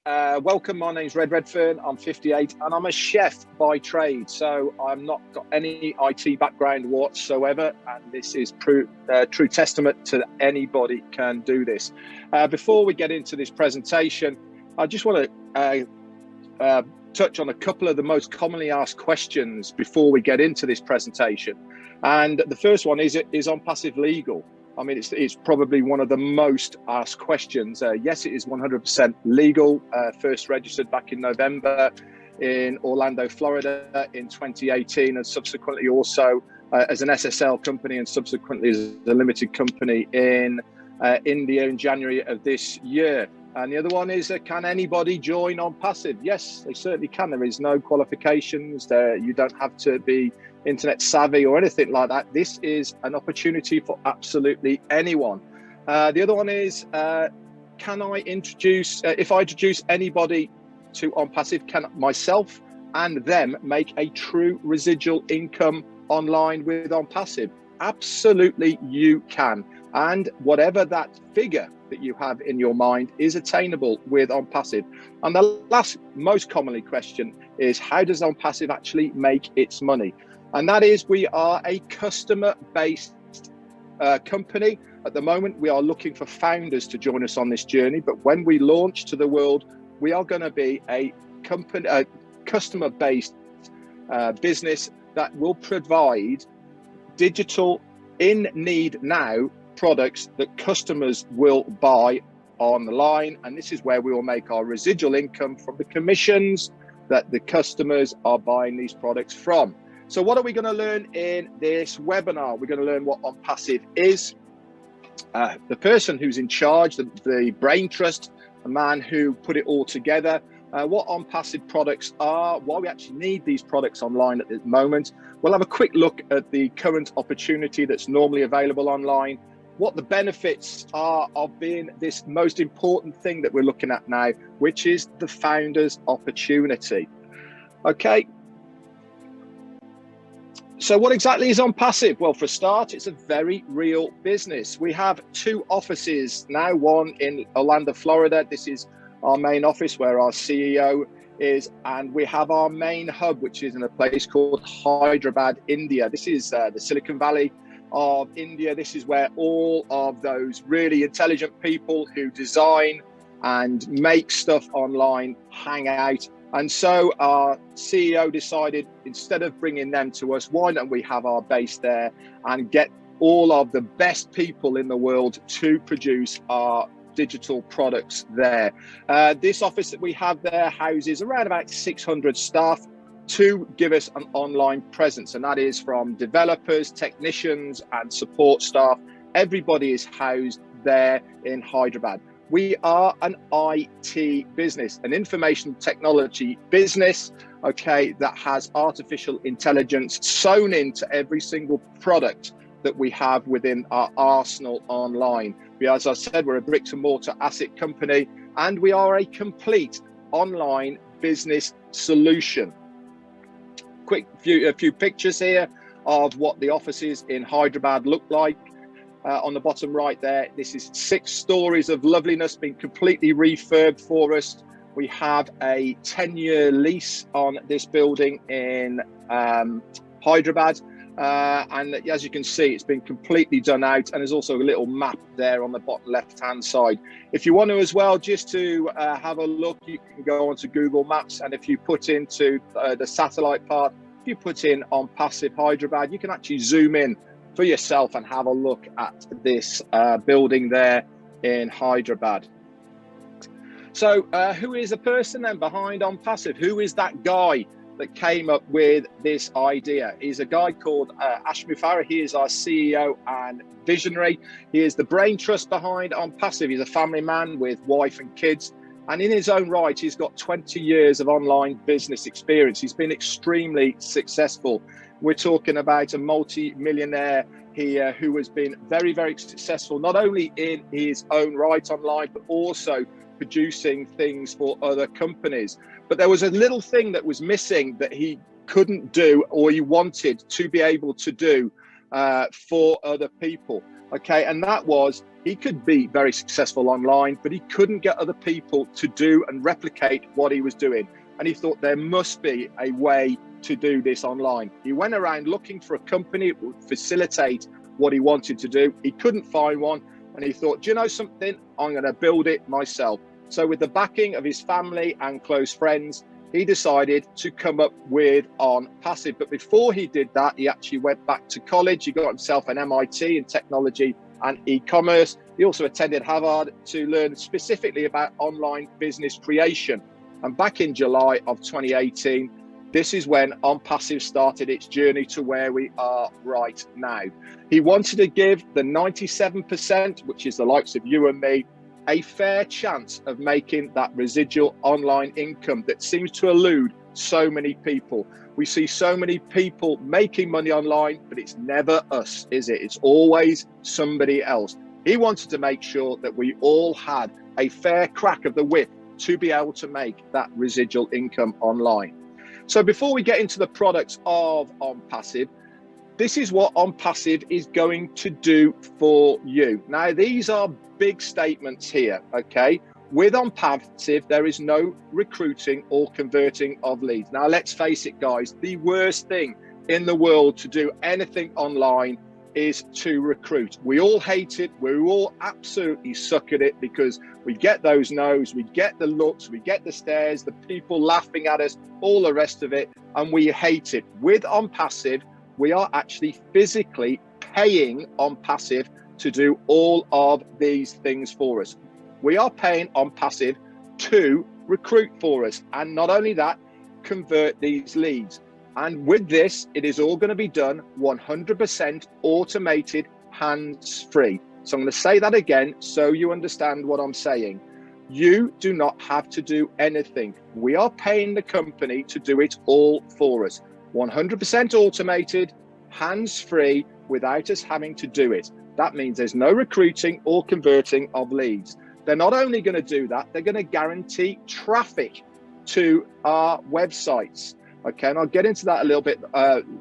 Welcome. My name's Red Redfern. I'm 58 and I'm a chef by trade. So I'm not got any IT background whatsoever. And this is true testament to anybody can do this. Before we get into this presentation, I just want to touch on a couple of the most commonly asked questions before we get into this presentation. And the first one is on passive legal. I mean, it's probably one of the most asked questions. Yes, it is 100% legal. First registered back in November in Orlando, Florida in 2018, and subsequently also as an SSL company and subsequently as a limited company in India in January of this year. And the other one is, can anybody join on passive? Yes, they certainly can. There is no qualifications there. You don't have to be internet savvy or anything like that. This is an opportunity for absolutely anyone. The other one is, can I introduce, if I introduce anybody to on passive, can myself and them make a true residual income online with on passive? Absolutely you can. And whatever that figure that you have in your mind is attainable with on passive. And the last most commonly question is, how does on passive actually make its money? And that is, we are a customer-based company. At the moment, we are looking for founders to join us on this journey. But when we launch to the world, we are going to be a customer-based business that will provide digital in need now products that customers will buy online. And this is where we will make our residual income from the commissions that the customers are buying these products from. So what are we going to learn in this webinar? We're going to learn what on passive is, the person who's in charge, the brain trust, the man who put it all together, what on passive products are, why we actually need these products online at the moment. We'll have a quick look at the current opportunity that's normally available online, what the benefits are of being this most important thing that we're looking at now, which is the founder's opportunity. Okay. So what exactly is on passive? Well, for a start, it's a very real business. We have two offices now, one in Orlando, Florida. This is our main office where our CEO is, and we have our main hub, which is in a place called Hyderabad, India. This is the Silicon Valley of India. This is where all of those really intelligent people who design and make stuff online hang out. And so our CEO decided, instead of bringing them to us, why don't we have our base there and get all of the best people in the world to produce our digital products there. This office that we have there houses around about 600 staff to give us an online presence. And that is from developers, technicians, and support staff. Everybody is housed there in Hyderabad. We are an IT business, an information technology business, okay, that has artificial intelligence sewn into every single product that we have within our arsenal online. As I said, we're a bricks and mortar asset company, and we are a complete online business solution. A few pictures here of what the offices in Hyderabad look like. On the bottom right there, this is 6 stories of loveliness, being completely refurbed for us. We have a 10-year lease on this building in Hyderabad. And as you can see, it's been completely done out, and there's also a little map there on the bottom left-hand side. If you want to as well, just to have a look, you can go onto Google Maps, and if you put into the satellite part, if you put in on passive Hyderabad, you can actually zoom in for yourself and have a look at this building there in Hyderabad. So who is the person then behind on passive? Who is that guy that came up with this idea? He's a guy called Ashmi Farah. He is our CEO and visionary. He is the brain trust behind on passive. He's a family man with wife and kids. And in his own right, he's got 20 years of online business experience. He's been extremely successful. We're talking about a multi-millionaire here who has been very, very successful, not only in his own right online, but also producing things for other companies. But there was a little thing that was missing that he couldn't do, or he wanted to be able to do. for other people. Okay, and that was, he could be very successful online, but he couldn't get other people to do and replicate what he was doing. And he thought there must be a way to do this online. He went around looking for a company that would facilitate what he wanted to do. He couldn't find one, and he thought, do you know something? I'm going to build it myself. So with the backing of his family and close friends, he decided to come up with OnPassive. But before he did that, he actually went back to college. He got himself an MIT in technology and e-commerce. He also attended Harvard to learn specifically about online business creation. And back in July of 2018, this is when OnPassive started its journey to where we are right now. He wanted to give the 97%, which is the likes of you and me, a fair chance of making that residual online income that seems to elude so many people. We see so many people making money online, but it's never us, is it? It's always somebody else. He wanted to make sure that we all had a fair crack of the whip to be able to make that residual income online. So before we get into the products of OnPassive, this is what OnPassive is going to do for you. Now, these are big statements here, okay? With OnPassive, there is no recruiting or converting of leads. Now, let's face it, guys, the worst thing in the world to do anything online is to recruit. We all hate it. We all absolutely suck at it because we get those no's, we get the looks, we get the stares, the people laughing at us, all the rest of it, and we hate it. With OnPassive, we are actually physically paying OnPassive to do all of these things for us. We are paying OnPassive to recruit for us, and not only that, convert these leads. And with this, it is all going to be done 100% automated, hands-free. So I'm going to say that again so you understand what I'm saying. You do not have to do anything. We are paying the company to do it all for us. 100% automated, hands-free, without us having to do it. That means there's no recruiting or converting of leads. They're not only going to do that, they're going to guarantee traffic to our websites. Okay, and I'll get into that a little bit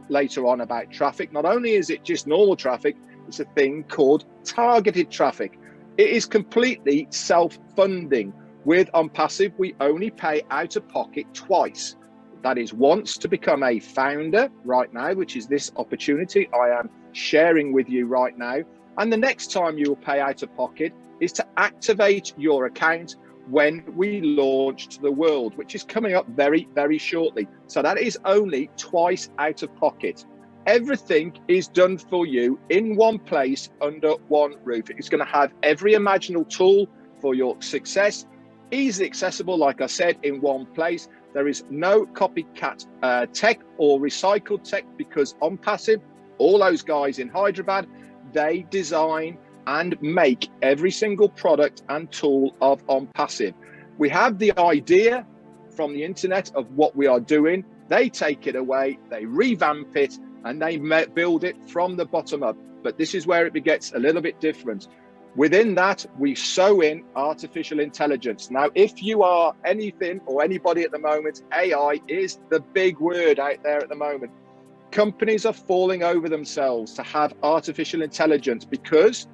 later on about traffic. Not only is it just normal traffic, it's a thing called targeted traffic. It is completely self-funding. With OnPassive, we only pay out of pocket twice. That is once to become a founder right now, which is this opportunity I am sharing with you right now. And the next time you will pay out of pocket is to activate your account when we launch to the world, which is coming up very, very shortly. So that is only twice out of pocket. Everything is done for you in one place under one roof. It's going to have every imaginable tool for your success, easily accessible, like I said, in one place. There is no copycat tech or recycled tech because OnPassive, all those guys in Hyderabad, they design and make every single product and tool of OnPassive. We have the idea from the internet of what we are doing. They take it away, they revamp it, and they build it from the bottom up. But this is where it gets a little bit different. Within that, we sew in artificial intelligence. Now, if you are anything or anybody at the moment, AI is the big word out there at the moment. Companies are falling over themselves to have artificial intelligence because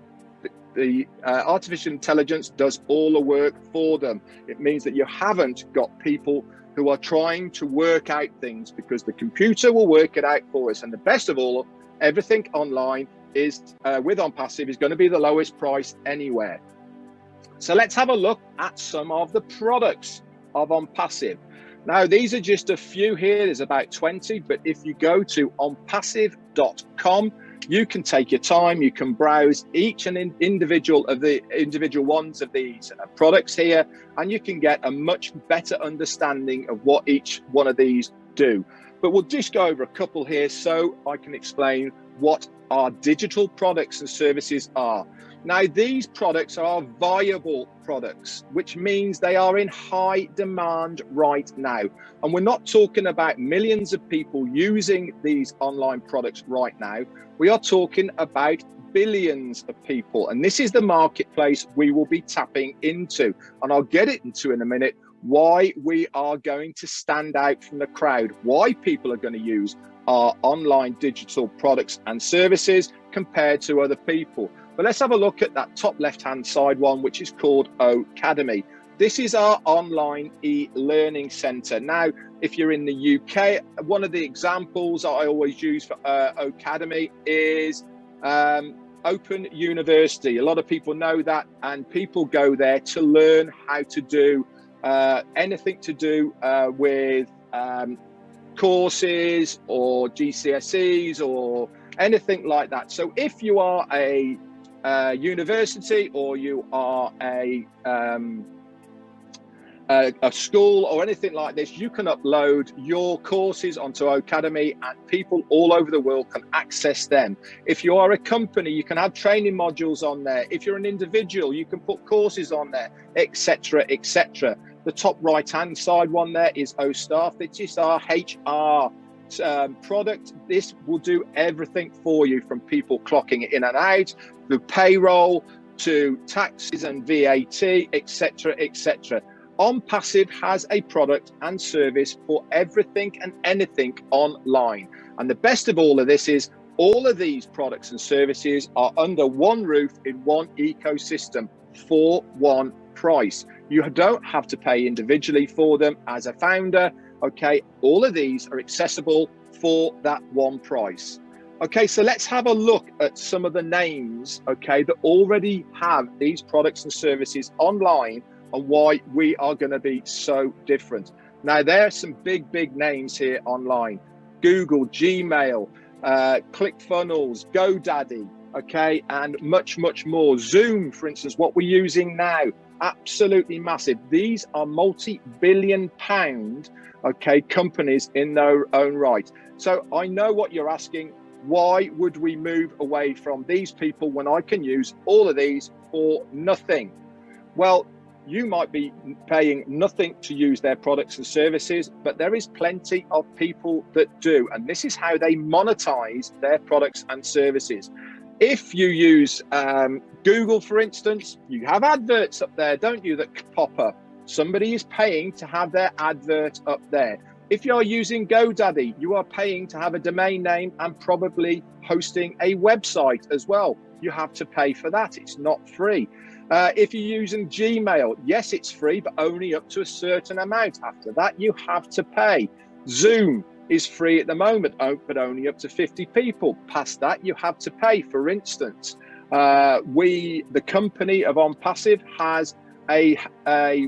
the artificial intelligence does all the work for them. It means that you haven't got people who are trying to work out things because the computer will work it out for us. And the best of all, everything online is with OnPassive is going to be the lowest price anywhere. So let's have a look at some of the products of OnPassive. Now, these are just a few here. There's about 20, but if you go to onpassive.com, you can take your time, you can browse each and individual ones of these products here, and you can get a much better understanding of what each one of these do. But we'll just go over a couple here so I can explain what our digital products and services are. Now, these products are viable products, which means they are in high demand right now. And we're not talking about millions of people using these online products right now. We are talking about billions of people. And this is the marketplace we will be tapping into. And I'll get into in a minute why we are going to stand out from the crowd, why people are going to use our online digital products and services compared to other people. But let's have a look at that top left-hand side one, which is called Academy. This is our online e-learning center. Now, if you're in the UK, one of the examples I always use for Academy is Open University. A lot of people know that, and people go there to learn how to do anything to do with courses or GCSEs or anything like that. So if you are a university, or you are a school or anything like this, you can upload your courses onto Academy and people all over the world can access them. If you are a company, you can have training modules on there. If you're an individual, you can put courses on there, etc., etc. The top right hand side one there is OStaff. This is our HR product. This will do everything for you, from people clocking in and out, the payroll, to taxes and VAT, etc., etc. OnPassive has a product and service for everything and anything online. And the best of all of this is all of these products and services are under one roof in one ecosystem for one price. You don't have to pay individually for them as a founder. Okay, all of these are accessible for that one price. Okay, so let's have a look at some of the names, okay, that already have these products and services online, and why we are going to be so different. Now, there are some big names here online: Google, Gmail, ClickFunnels, GoDaddy, okay, and much more. Zoom, for instance, what we're using now, absolutely massive. These are multi-billion-pound, okay, companies in their own right. So I know what you're asking. Why would we move away from these people when I can use all of these for nothing? Well, you might be paying nothing to use their products and services, but there is plenty of people that do, and this is how they monetize their products and services. If you use Google, for instance, you have adverts up there, don't you, that pop up? Somebody is paying to have their advert up there. If you're using GoDaddy, you are paying to have a domain name and probably hosting a website as well. You have to pay for that. It's not free. If you're using Gmail, yes, it's free, but only up to a certain amount. After that, you have to pay. Zoom is free at the moment, but only up to 50 people. Past that, you have to pay. For instance, the company of OnPassive has a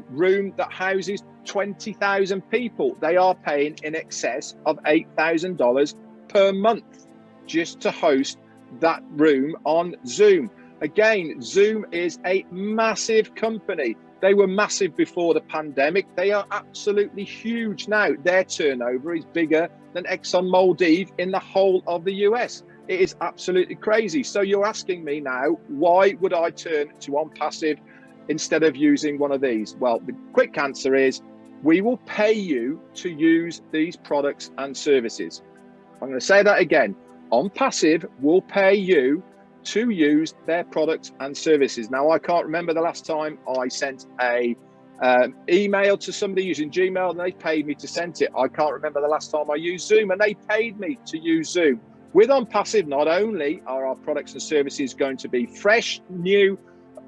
room that houses 20,000 people. They are paying in excess of $8,000 per month just to host that room on Zoom. Again, Zoom is a massive company. They were massive before the pandemic. They are absolutely huge now. Their turnover is bigger than ExxonMobil in the whole of the US. It is absolutely crazy. So you're asking me now, why would I turn to OnPassive instead of using one of these? Well, the quick answer is we will pay you to use these products and services. I'm going to say that again. OnPassive will pay you to use their products and services. Now, I can't remember the last time I sent a email to somebody using Gmail and they paid me to send it. I can't remember the last time I used Zoom and they paid me to use Zoom. With OnPassive, not only are our products and services going to be fresh, new,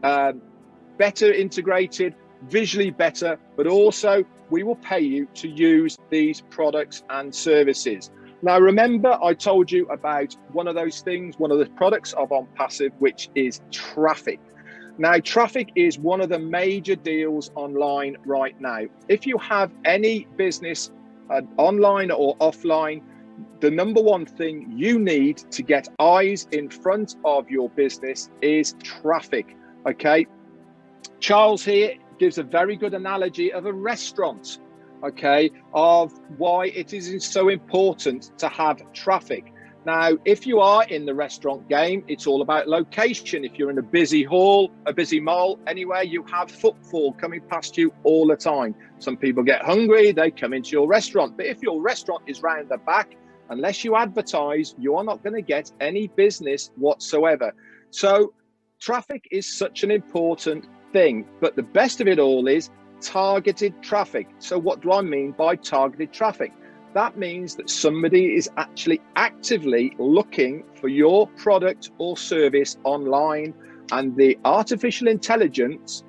better integrated, visually better, but also we will pay you to use these products and services. Now, remember, I told you about one of those things, one of the products of OnPassive, which is traffic. Now, traffic is one of the major deals online right now. If you have any business, online or offline, the number one thing you need to get eyes in front of your business is traffic, okay? Charles here gives a very good analogy of a restaurant, okay, of why it is so important to have traffic. Now, if you are in the restaurant game, it's all about location. If you're in a busy hall, a busy mall, anywhere, you have footfall coming past you all the time. Some people get hungry, they come into your restaurant. But if your restaurant is round the back, unless you advertise, you are not going to get any business whatsoever. So traffic is such an important thing. But the best of it all is targeted traffic. So what do I mean by targeted traffic? That means that somebody is actually actively looking for your product or service online, and the artificial intelligence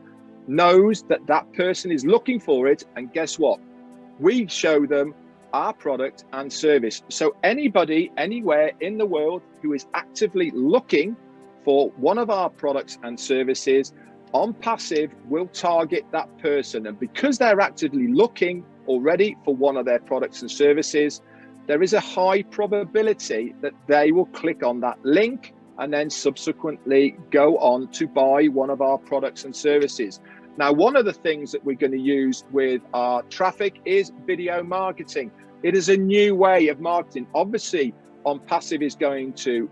knows that that person is looking for it. And guess what? We show them our product and service. So anybody, anywhere in the world who is actively looking for one of our products and services, on Passive will target that person. And because they're actively looking already for one of their products and services, there is a high probability that they will click on that link and then subsequently go on to buy one of our products and services. Now, one of the things that we're going to use with our traffic is video marketing. It is a new way of marketing. Obviously, On Passive is going to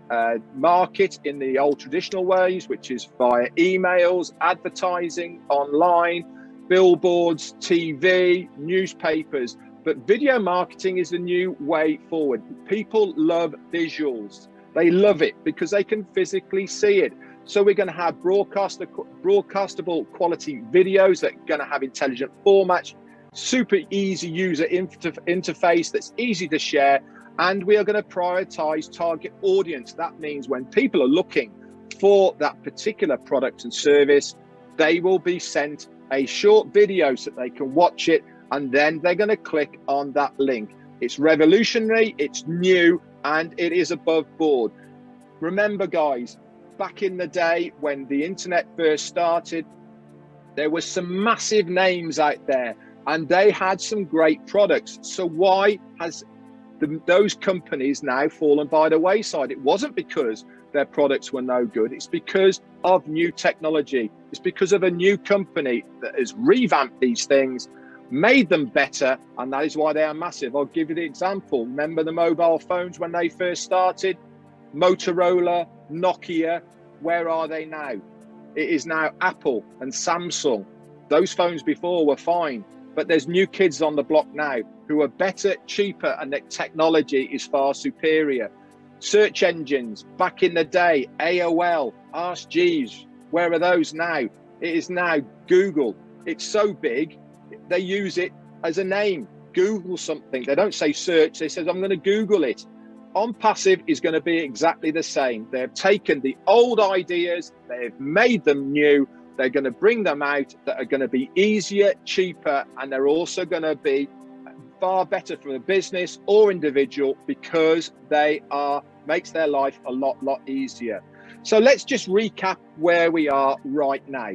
market in the old traditional ways, which is via emails, advertising, online, billboards, TV, newspapers. But video marketing is the new way forward. People love visuals. They love it because they can physically see it. So we're going to have broadcastable quality videos that are going to have intelligent formats, super easy user interface that's easy to share. And we are going to prioritize target audience. That means when people are looking for that particular product and service, they will be sent a short video so that they can watch it, and then they're going to click on that link. It's revolutionary, it's new, and it is above board. Remember, guys, back in the day when the internet first started, there were some massive names out there and they had some great products. So why has those companies now fallen by the wayside? It wasn't because their products were no good. It's because of new technology. It's because of a new company that has revamped these things, made them better, and that is why they are massive. I'll give you the example. Remember the mobile phones when they first started? Motorola, Nokia, where are they now? It is now Apple and Samsung. Those phones before were fine, but there's new kids on the block now who are better, cheaper, and the technology is far superior. Search engines, back in the day, AOL, Ask Jeeves, where are those now? It is now Google. It's so big, they use it as a name. Google something. They don't say search, they say, I'm going to Google it. On Passive is going to be exactly the same. They've taken the old ideas, they've made them new, they're going to bring them out that are going to be easier, cheaper, and they're also going to be far better for a business or individual because they makes their life a lot easier. So let's just recap where we are right now.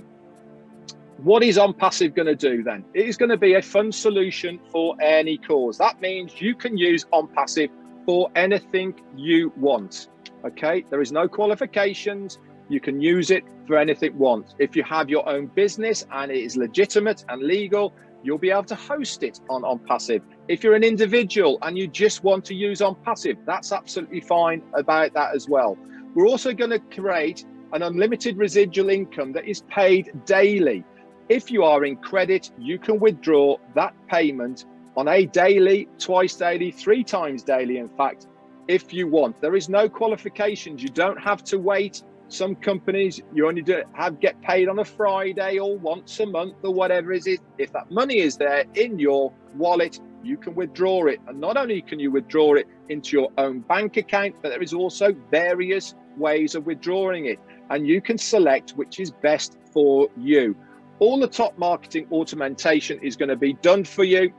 What is On Passive going to do then? It is going to be a fun solution for any cause. That means you can use On Passive for anything you want. Okay, there is no qualifications. You can use it for anything you want. If you have your own business and it is legitimate and legal, you'll be able to host it on Passive. If you're an individual and you just want to use On Passive, that's absolutely fine about that as well. We're also going to create an unlimited residual income that is paid daily. If you are in credit, you can withdraw that payment on a daily, twice daily, 3 times daily, in fact, if you want. There is no qualifications. You don't have to wait. Some companies, you only get paid on a Friday or once a month or whatever it is. If that money is there in your wallet, you can withdraw it. And not only can you withdraw it into your own bank account, but there is also various ways of withdrawing it. And you can select which is best for you. All the top marketing automation is going to be done for you.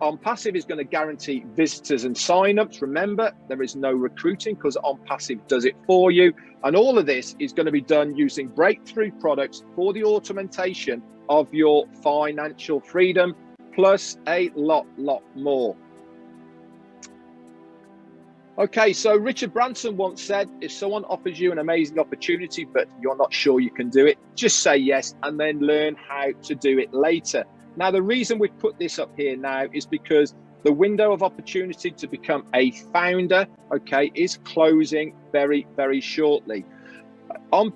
On Passive is going to guarantee visitors and signups. Remember, there is no recruiting because On Passive does it for you. And all of this is going to be done using breakthrough products for the automation of your financial freedom, plus a lot more. Okay, so Richard Branson once said, if someone offers you an amazing opportunity, but you're not sure you can do it, just say yes and then learn how to do it later. Now, the reason we've put this up here now is because the window of opportunity to become a founder, okay, is closing very shortly. Our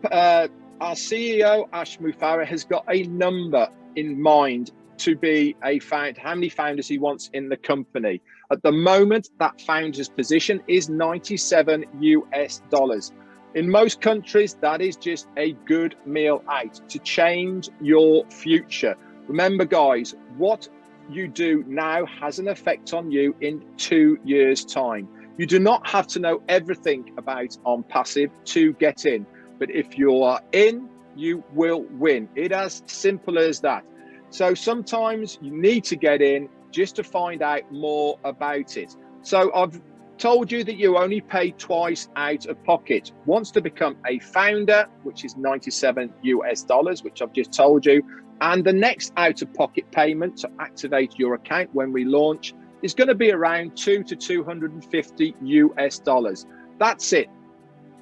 CEO, Ash Mufareh, has got a number in mind to be a founder, how many founders he wants in the company. At the moment, that founder's position is $97 US. In most countries, that is just a good meal out to change your future. Remember, guys, what you do now has an effect on you in 2 years' time. You do not have to know everything about On Passive to get in, but if you are in, you will win. It's as simple as that. So sometimes you need to get in just to find out more about it. So I've told you that you only pay twice out of pocket. Once to become a founder, which is $97 which I've just told you, and the next out of pocket payment to activate your account when we launch is going to be around $200 to $250. That's it.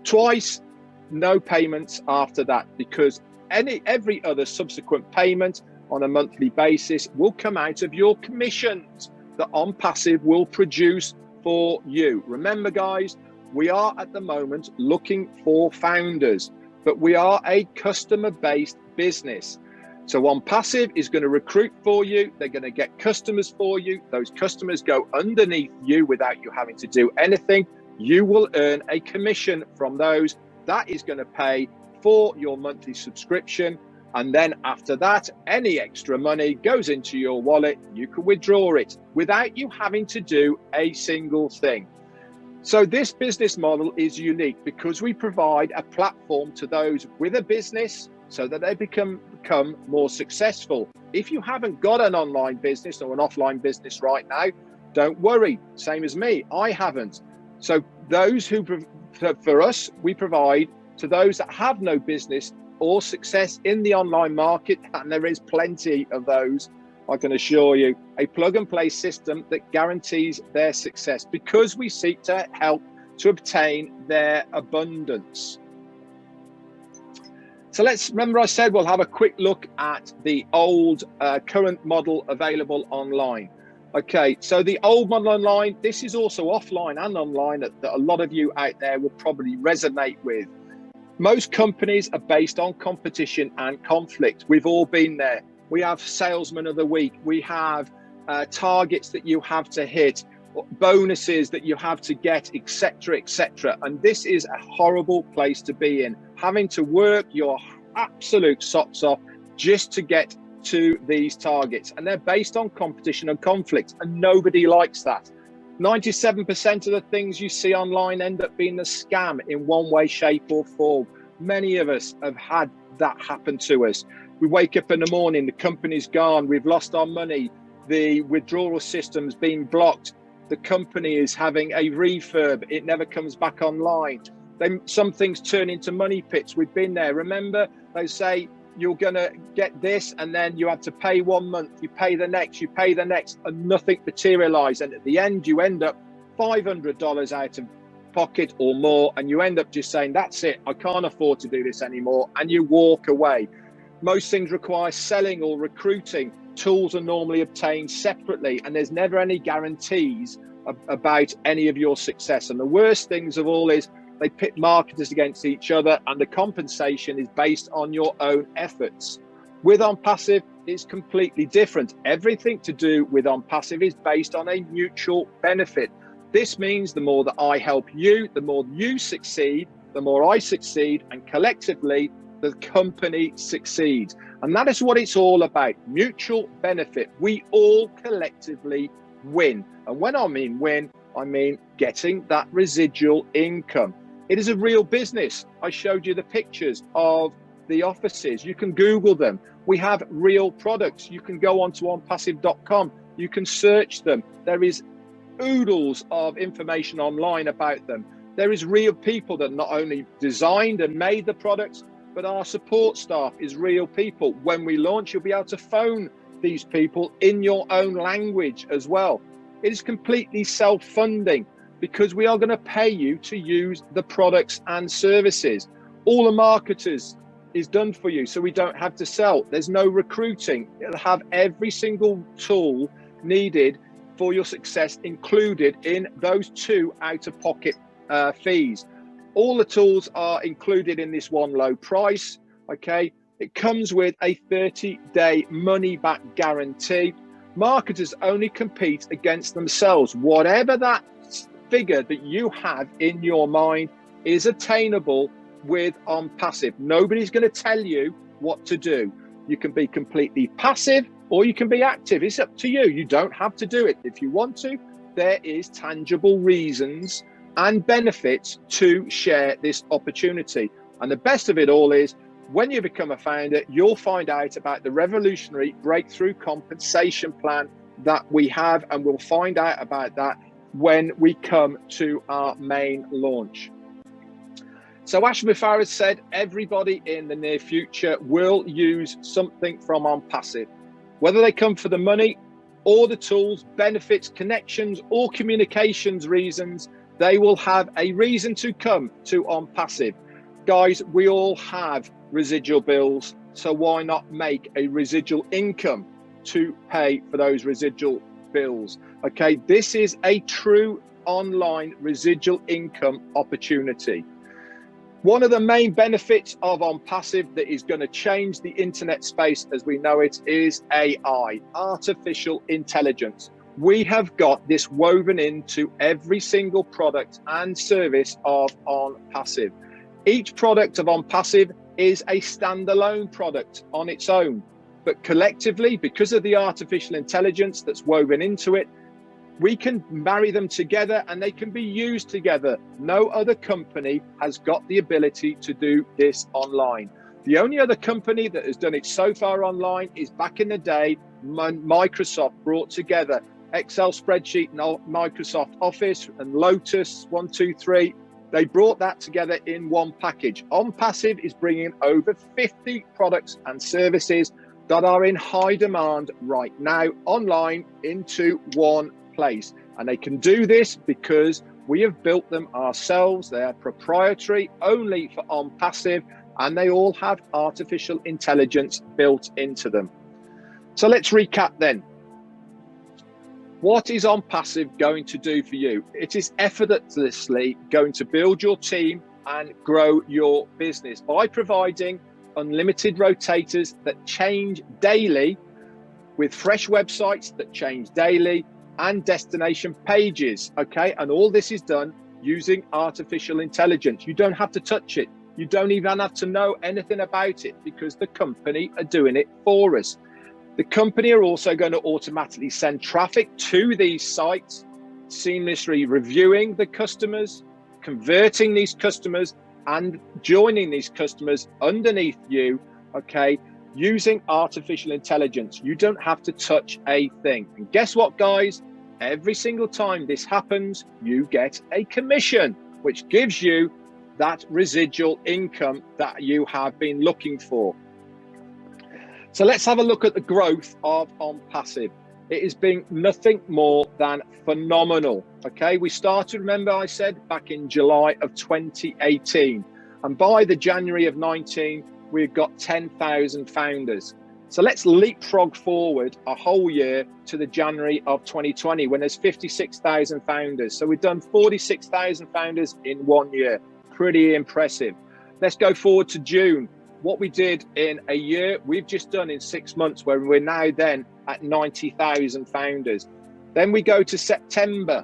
Twice, no payments after that, because every other subsequent payment on a monthly basis will come out of your commissions that On Passive will produce for you. Remember, guys, we are at the moment looking for founders, but we are a customer-based business. So On Passive is going to recruit for you. They're going to get customers for you. Those customers go underneath you without you having to do anything. You will earn a commission from those. That is going to pay for your monthly subscription. And then after that, any extra money goes into your wallet. You can withdraw it without you having to do a single thing. So this business model is unique because we provide a platform to those with a business so that they become more successful. If you haven't got an online business or an offline business right now, don't worry. Same as me, I haven't. So those who, for us, we provide to those that have no business or success in the online market, and there is plenty of those, I can assure you, a plug and play system that guarantees their success because we seek to help to obtain their abundance. So remember I said we'll have a quick look at the old current model available online. Okay, so the old model online, this is also offline and online that a lot of you out there will probably resonate with. Most companies are based on competition and conflict. We've all been there. We have salesman of the week. We have targets that you have to hit, bonuses that you have to get, etc., etc. And this is a horrible place to be in, having to work your absolute socks off just to get to these targets. And they're based on competition and conflict, and nobody likes that. 97% of the things you see online end up being a scam in one way, shape or form. Many of us have had that happen to us. We wake up in the morning, the company's gone, we've lost our money, the withdrawal system's been blocked, the company is having a refurb, it never comes back online. Some things turn into money pits. We've been there. Remember, they say you're going to get this and then you have to pay 1 month, you pay the next, and nothing materialized. And at the end, you end up $500 out of pocket or more, and you end up just saying, that's it, I can't afford to do this anymore, and you walk away. Most things require selling or recruiting. Tools are normally obtained separately, and there's never any guarantees about any of your success. And the worst things of all is they pit marketers against each other, and the compensation is based on your own efforts. With On Passive, it's completely different. Everything to do with On Passive is based on a mutual benefit. This means the more that I help you, the more you succeed, the more I succeed, and collectively, the company succeeds. And that is what it's all about, mutual benefit. We all collectively win. And when I mean win, I mean getting that residual income. It is a real business. I showed you the pictures of the offices. You can Google them. We have real products. You can go onto onpassive.com. You can search them. There is oodles of information online about them. There is real people that not only designed and made the products, but our support staff is real people. When we launch, you'll be able to phone these people in your own language as well. It is completely self-funding because we are going to pay you to use the products and services. All the marketers is done for you, so we don't have to sell. There's no recruiting. It'll have every single tool needed for your success included in those 2 out-of-pocket fees. All the tools are included in this one low price, okay? It comes with a 30-day money-back guarantee. Marketers only compete against themselves. Whatever that figure that you have in your mind is attainable with On Passive. Nobody's going to tell you what to do. You can be completely passive or you can be active. It's up to you. You don't have to do it. If you want to, there is tangible reasons and benefits to share this opportunity. And the best of it all is when you become a founder, you'll find out about the revolutionary breakthrough compensation plan that we have, and we'll find out about that when we come to our main launch. So Ash Mufareh said, everybody in the near future will use something from OnPassive, whether they come for the money or the tools, benefits, connections, or communications reasons, they will have a reason to come to OnPassive. Guys, we all have residual bills, so why not make a residual income to pay for those residual bills? Okay, this is a true online residual income opportunity. One of the main benefits of OnPassive that is going to change the internet space as we know it is AI, artificial intelligence. We have got this woven into every single product and service of OnPassive. Each product of OnPassive is a standalone product on its own, but collectively, because of the artificial intelligence that's woven into it, we can marry them together and they can be used together. No other company has got the ability to do this online. The only other company that has done it so far online is back in the day, Microsoft brought together Excel spreadsheet and Microsoft Office and Lotus 123. They brought that together in one package. OnPassive is bringing over 50 products and services that are in high demand right now online into one place. And they can do this because we have built them ourselves. They are proprietary only for OnPassive, and they all have artificial intelligence built into them. So let's recap then. What is OnPassive going to do for you? It is effortlessly going to build your team and grow your business by providing unlimited rotators that change daily, with fresh websites that change daily and destination pages. Okay, and all this is done using artificial intelligence. You don't have to touch it. You don't even have to know anything about it because the company are doing it for us. The company are also going to automatically send traffic to these sites, seamlessly reviewing the customers, converting these customers, and joining these customers underneath you, okay, using artificial intelligence. You don't have to touch a thing. And guess what, guys? Every single time this happens, you get a commission, which gives you that residual income that you have been looking for. So let's have a look at the growth of OnPassive. It has been nothing more than phenomenal. Okay, we started, remember I said, back in July of 2018. And by the January of 19, we've got 10,000 founders. So let's leapfrog forward a whole year to the January of 2020 when there's 56,000 founders. So we've done 46,000 founders in 1 year. Pretty impressive. Let's go forward to June. What we did in a year, we've just done in 6 months, where we're now then at 90,000 founders. Then we go to September,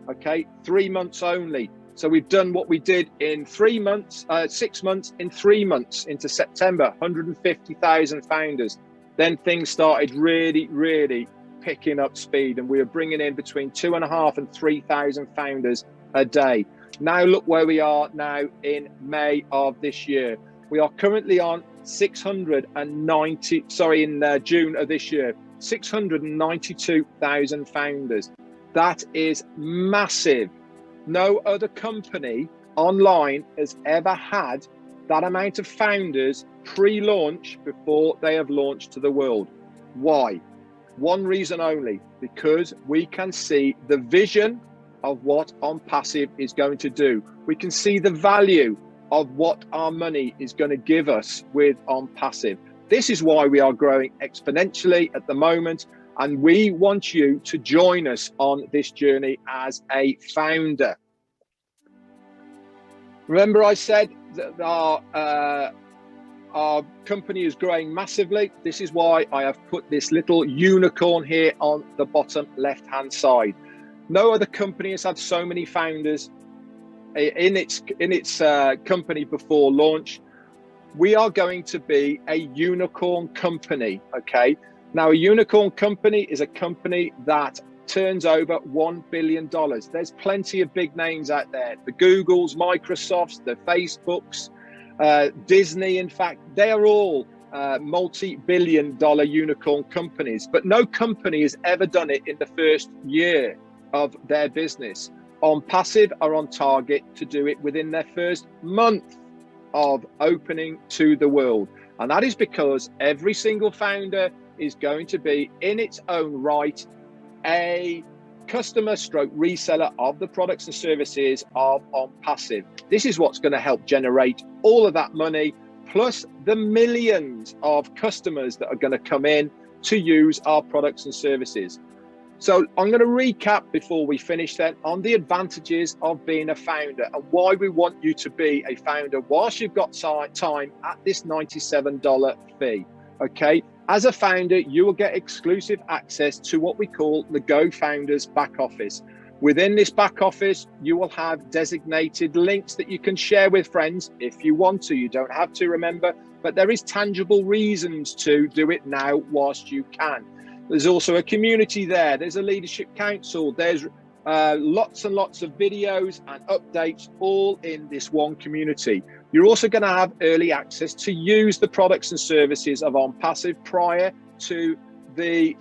okay, 3 months only. So we've done what we did in 3 months, 6 months, in 3 months into September, 150,000 founders. Then things started really picking up speed, and we were bringing in between 2,500 and 3,000 founders a day. Now look where we are now in May of this year. We are currently on in June of this year, 692,000 founders. That is massive. No other company online has ever had that amount of founders pre-launch before they have launched to the world. Why? One reason only, because we can see the vision of what OnPassive is going to do. We can see the value of what our money is going to give us with OnPassive. This is why we are growing exponentially at the moment, and we want you to join us on this journey as a founder. Remember I said that our company is growing massively. This is why I have put this little unicorn here on the bottom left-hand side. No other company has had so many founders in its company before launch. we are going to be a unicorn company, okay? Now, a unicorn company is a company that turns over $1 billion. There's plenty of big names out there. The Googles, Microsofts, the Facebooks, Disney, in fact, they are all multi-billion-dollar unicorn companies, but no company has ever done it in the first year of their business. On Passive are on target to do it within their first month of opening to the world. And that is because every single founder is going to be in its own right a customer stroke reseller of the products and services of On Passive. This is what's going to help generate all of that money, plus the millions of customers that are going to come in to use our products and services. So I'm going to recap before we finish then on the advantages of being a founder and why we want you to be a founder whilst you've got time at this $97 fee. Okay, as a founder, you will get exclusive access to what we call the Go Founders back office. Within this back office, you will have designated links that you can share with friends if you want to. You don't have to, remember, but there is tangible reasons to do it now whilst you can. There's also a community there. There's a leadership council. There's lots and lots of videos and updates all in this one community. You're also going to have early access to use the products and services of On Passive prior to the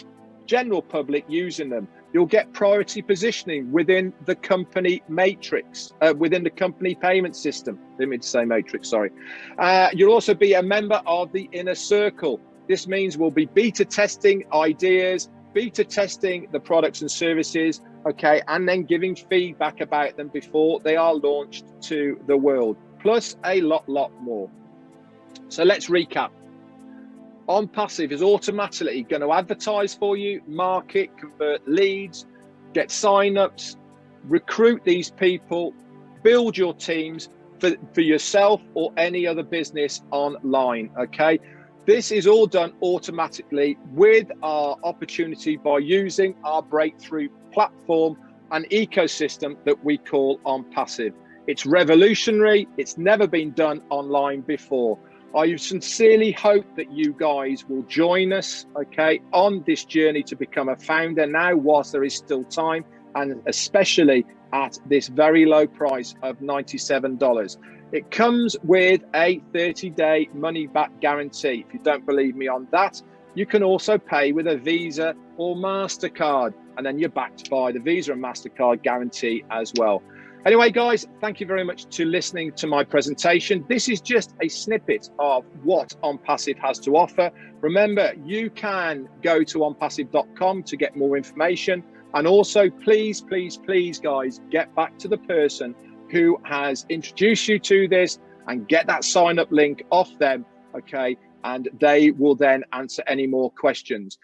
general public using them. You'll get priority positioning within the company matrix, within the company payment system. Didn't mean to say matrix, sorry. You'll also be a member of the inner circle. This means we'll be beta testing ideas, beta testing the products and services, okay, and then giving feedback about them before they are launched to the world, plus a lot more. So let's recap. On Passive is automatically going to advertise for you, market, convert leads, get signups, recruit these people, build your teams for yourself or any other business online, okay? This is all done automatically with our opportunity by using our breakthrough platform and ecosystem that we call On Passive. It's revolutionary. It's never been done online before. I sincerely hope that you guys will join us, okay, on this journey to become a founder now whilst there is still time, and especially at this very low price of $97. It comes with a 30-day money-back guarantee. If you don't believe me on that, you can also pay with a Visa or MasterCard, and then you're backed by the Visa and MasterCard guarantee as well. Anyway, guys, thank you very much to listening to my presentation. This is just a snippet of what On Passive has to offer. Remember, you can go to onpassive.com to get more information. And also, please, guys, get back to the person who has introduced you to this and get that sign up link off them, okay? And they will then answer any more questions.